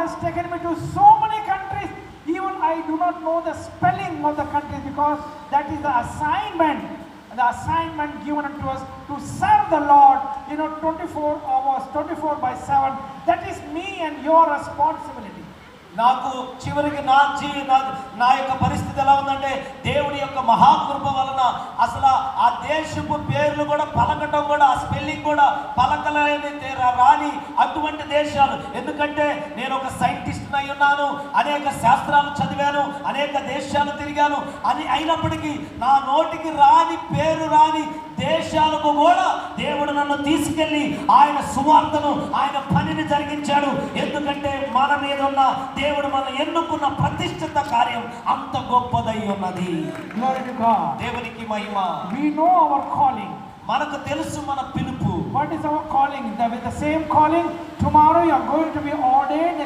has taken me to so many countries. Even I do not know the spelling of the countries, because that is the assignment given unto us to serve the Lord, 24 hours, 24/7. That is me and your responsibility. నాకు చివరికి నా యొక్క పరిస్థితి ఎలా ఉందంటే, దేవుడి యొక్క మహాకృప వలన అసలు ఆ దేశపు పేర్లు కూడా పలకటం కూడా, ఆ స్పెల్లింగ్ కూడా పలకలేని రాని అటువంటి దేశాలు. ఎందుకంటే నేను ఒక సైంటిస్ట్ అయి ఉన్నాను, అనేక శాస్త్రాలు చదివాను, అనేక దేశాలు తిరిగాను. అయినప్పటికీ నా నోటికి రాని పేరు రాని దేశాలకు కూడా దేవుడు నన్ను తీసుకెళ్ళి ఆయన సువార్తను, ఆయన పనిని జరిగించాడు. ఎందుకంటే మన మీద ఉన్న దేవుడు మనం ఎన్నుకున్న ప్రతిష్ఠిత కార్యం అంత గొప్పదై ఉన్నది. Glory to God. దేవునికి మహిమ. We know our calling. మనకు తెలుసు మన పిలుపు. What is our calling? With the same calling, tomorrow you are going to be ordained